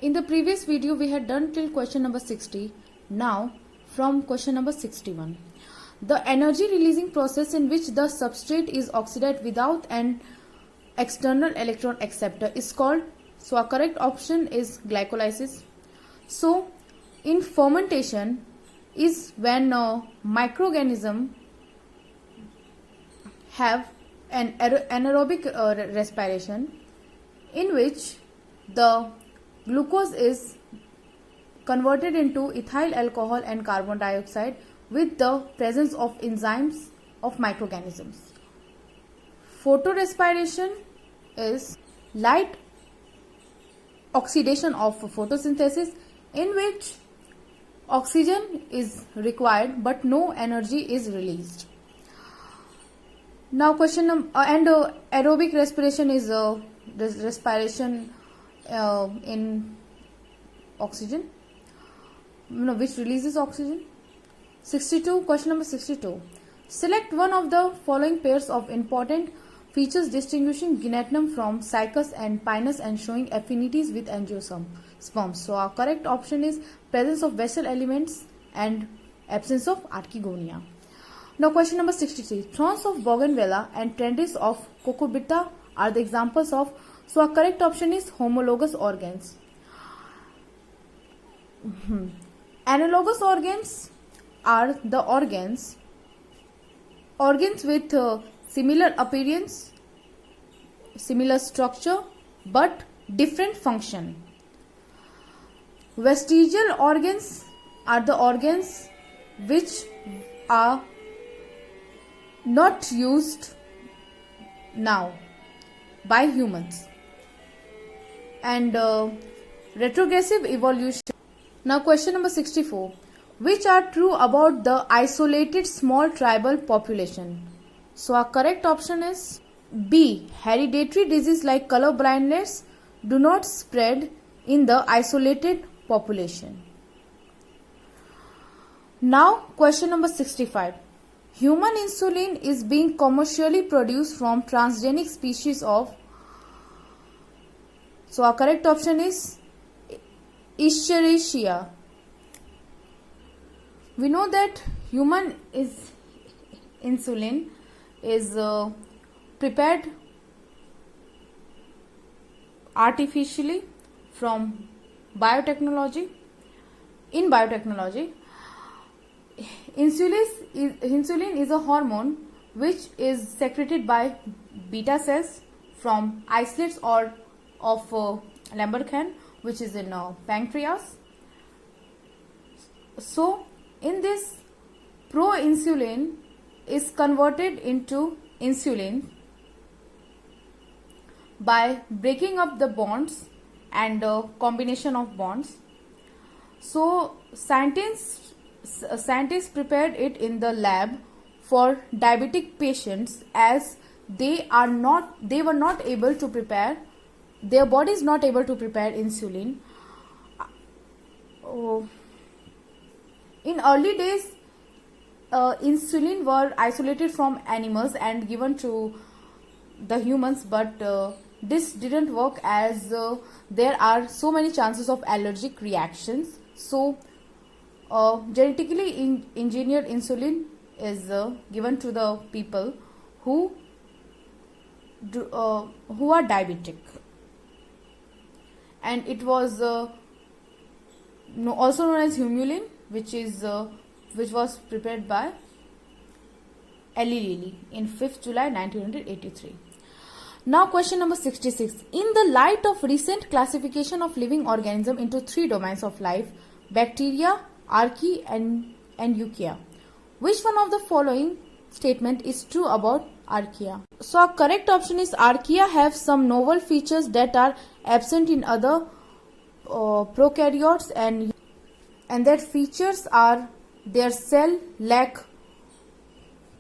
In the previous video, we had done till question number 60. Now, from question number 61. The energy releasing process in which the substrate is oxidized without an external electron acceptor is called, so our correct option is glycolysis. So, in fermentation is when microorganism have an anaerobic respiration in which the glucose is converted into ethyl alcohol and carbon dioxide with the presence of enzymes of microorganisms. Photorespiration is light oxidation of photosynthesis in which oxygen is required but no energy is released. Now question aerobic respiration is respiration in oxygen, which releases oxygen. 62. Question number 62. Select one of the following pairs of important features distinguishing Gnatnum from Cycas and Pinus and showing affinities with angiosperms. So our correct option is presence of vessel elements and absence of archegonia. Now question number 63. Thorns of bougainvillea and tendrils of cucurbita are the examples of, so our correct option is homologous organs. Analogous organs are the organs with similar appearance, similar structure but different function. Vestigial organs are the organs which are not used now by humans. And retrogressive evolution. Now question number 64. Which are true about the isolated small tribal population? So our correct option is B. Hereditary disease like color blindness do not spread in the isolated population. Now question number 65. Human insulin is being commercially produced from transgenic species of, so our correct option is Escherichia. We know that human insulin is prepared artificially from biotechnology. In biotechnology, insulin is a hormone which is secreted by beta cells from islets or of Lamberthan, which is in pancreas. So in this, proinsulin is converted into insulin by breaking up the bonds and combination of bonds. So scientists prepared it in the lab for diabetic patients, as they were not able to prepare, their body is not able to prepare insulin. In early days, insulin were isolated from animals and given to the humans, but this didn't work, as there are so many chances of allergic reactions. So genetically engineered insulin is given to the people who are diabetic, and it was also known as Humulin, which was prepared by Eli Lilly in 5th July 1983. Now question number 66. In the light of recent classification of living organism into 3 domains of life, bacteria, archaea and eukarya, which one of the following statement is true about archaea? So our correct option is archaea have some novel features that are absent in other prokaryotes, and that features are their cell lack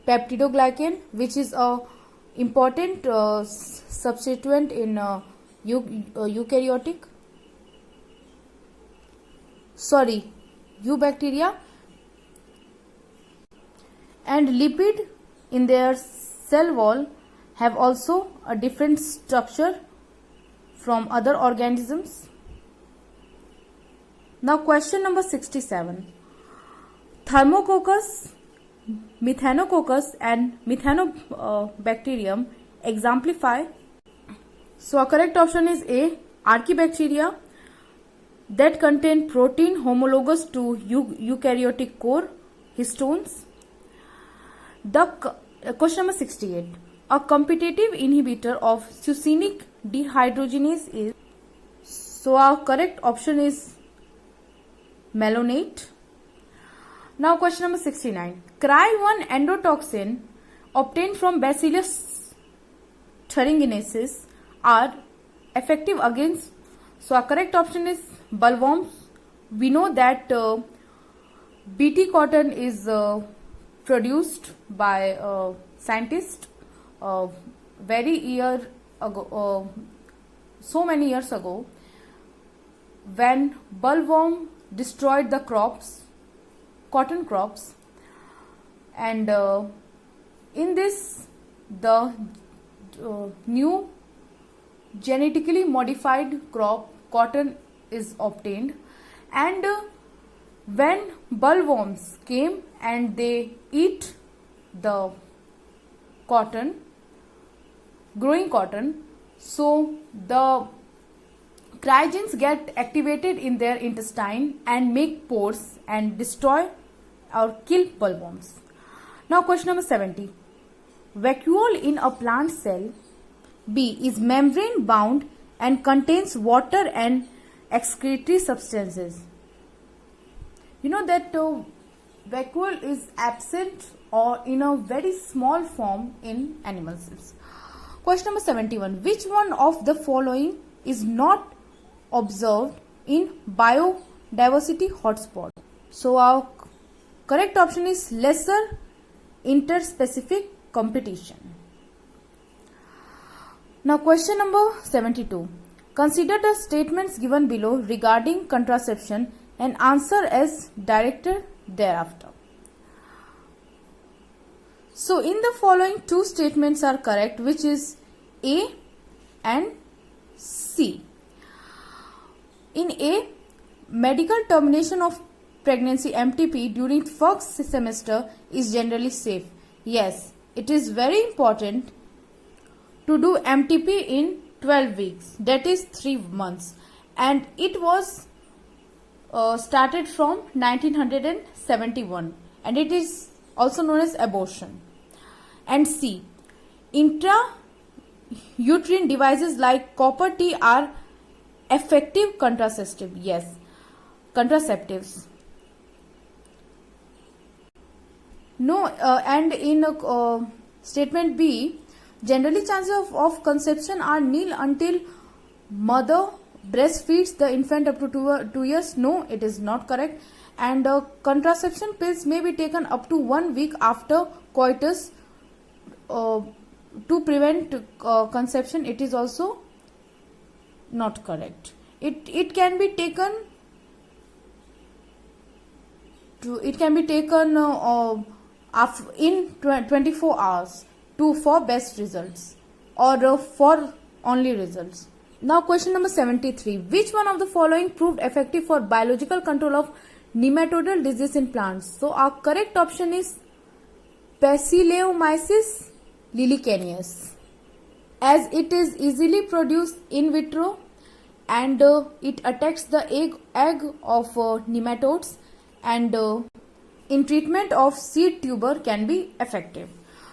peptidoglycan, which is a important substituent in eubacteria, and lipid in their cell wall have also a different structure from other organisms. Now question number 67. Thermococcus, Methanococcus and Methanobacterium exemplify. So our correct option is A. Archaebacteria that contain protein homologous to eukaryotic core, histones. Question number 68. A competitive inhibitor of succinic dehydrogenase is. So our correct option is malonate. Now question number 69. Cry1 endotoxin obtained from Bacillus thuringiensis are effective against. So our correct option is bollworms. We know that Bt cotton is produced by scientists very year ago, so many years ago, when bollworm destroyed the crops, cotton crops, and in this the new genetically modified crop cotton is obtained, and when bollworms came and they eat the cotton, growing cotton, so the cryogens get activated in their intestine and make pores and destroy or kill bollworms. Now question number 70. Vacuole in a plant cell B is membrane bound and contains water and excretory substances. You know that vacuole is absent or in a very small form in animal cells. Question number 71. Which one of the following is not observed in biodiversity hotspot? So our correct option is lesser interspecific competition. Now question number 72. Consider the statements given below regarding contraception and answer as directed thereafter. So in the following two statements are correct, which is A and C. In A, medical termination of pregnancy MTP during first semester is generally safe. Yes, it is very important to do MTP in 12 weeks, that is 3 months, and it was started from 1971, and it is also known as abortion. And C, intrauterine devices like copper T are effective contraceptive. Yes, contraceptives. No, and in statement B, generally chances of conception are nil until mother breastfeeds the infant up to 2 years. No, it is not correct. And contraception pills may be taken up to 1 week after coitus to prevent conception. It is also not correct. It can be taken in 24 hours for best results or for only results. Now question number 73. Which one of the following proved effective for biological control of nematodal disease in plants? So our correct option is Bacillomyces lilicaneus, as it is easily produced in vitro and it attacks the egg of nematodes, and in treatment of seed tuber can be effective.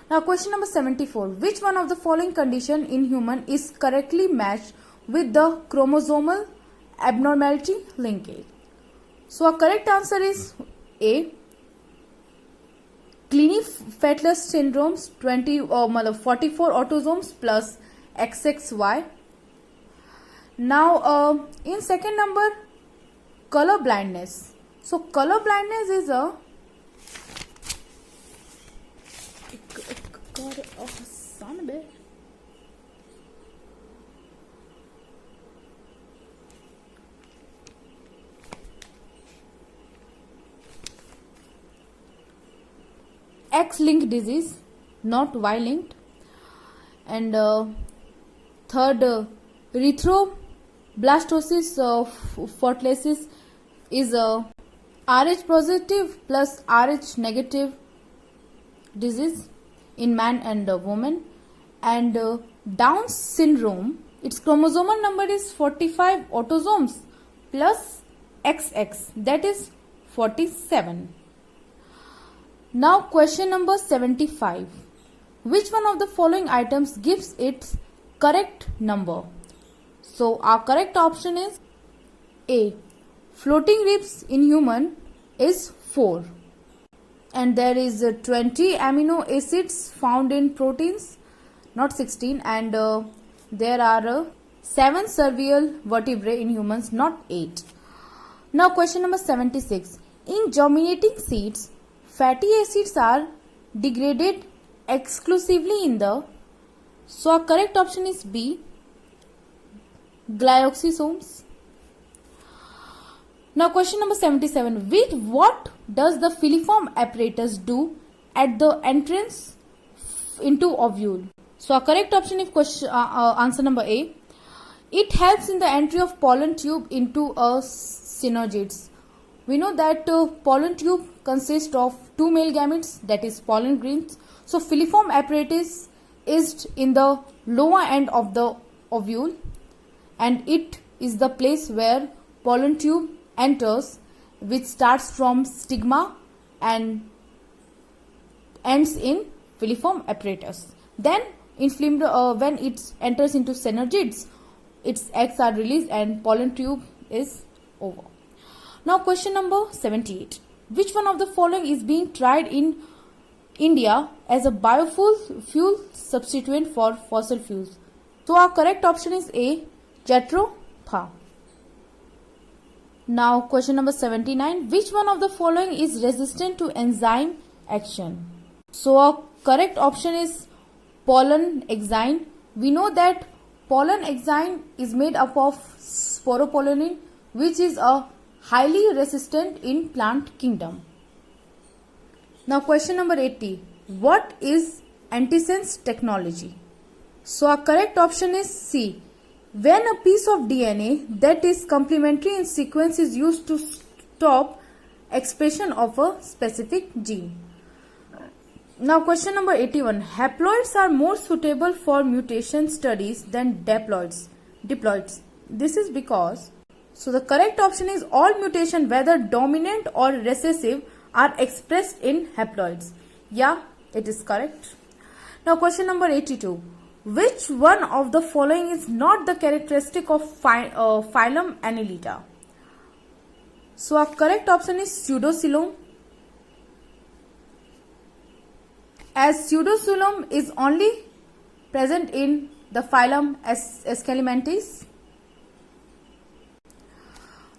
Now question number 74. Which one of the following condition in human is correctly matched with the chromosomal abnormality linkage? So our correct answer is A. Klinefelter syndromes 44 autosomes plus XXY. Now in second number, color blindness. So color blindness is a X-linked disease, not Y-linked. And third, erythroblastosis fortissimus is a Rh positive plus Rh negative disease in man and woman, and Down's syndrome, its chromosomal number is 45 autosomes plus XX, that is 47. Now question number 75. Which one of the following items gives its correct number? So our correct option is A. Floating ribs in human is 4. And there is 20 amino acids found in proteins, not 16, and there are 7 cervical vertebrae in humans, not 8. Now question number 76. In germinating seeds, fatty acids are degraded exclusively in the, so our correct option is B, glyoxysomes. Now question number 77. With what does the filiform apparatus do at the entrance into ovule? So our correct option is answer number A. It helps in the entry of pollen tube into a synergids. We know that pollen tube consists of 2 male gametes, that is pollen grains. So filiform apparatus is in the lower end of the ovule, and it is the place where pollen tube enters, which starts from stigma and ends in filiform apparatus. Then when it enters into synergids, its eggs are released and pollen tube is over. Now question number 78. Which one of the following is being tried in India as a biofuel substituent for fossil fuels? So our correct option is A, jatropha. Now question number 79. Which one of the following is resistant to enzyme action? So our correct option is pollen exine. We know that pollen exine is made up of sporopollenin, which is a highly resistant in plant kingdom. Now question number 80. What is antisense technology? So our correct option is C. When a piece of DNA that is complementary in sequence is used to stop expression of a specific gene. Now question number 81. Haploids are more suitable for mutation studies than diploids. This is because, so the correct option is all mutation, whether dominant or recessive, are expressed in haploids. Yeah, it is correct. Now question number 82. Which one of the following is not the characteristic of phylum Annelida? So our correct option is pseudocoelom, as pseudocoelom is only present in the phylum Escalamantis.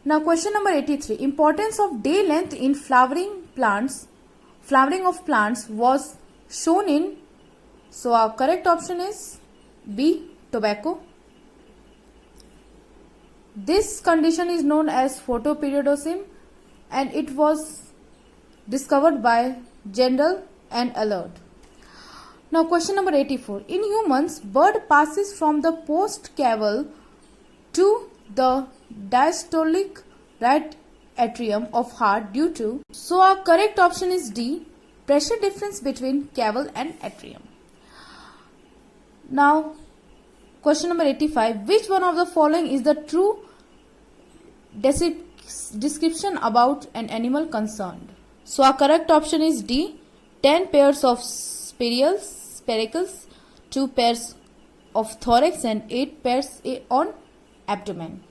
Now question number 83. Importance of day length in flowering of plants was shown in, so our correct option is B, tobacco. This condition is known as photoperiodism, and it was discovered by Gendel and Allard. Now question number 84. In humans, blood passes from the post-caval to the diastolic right atrium of heart due to, so our correct option is D, pressure difference between caval and atrium. Now question number 85. Which one of the following is the true description about an animal concerned? So our correct option is D, 10 pairs of spiracles, 2 pairs of thorax and 8 pairs on abdomen.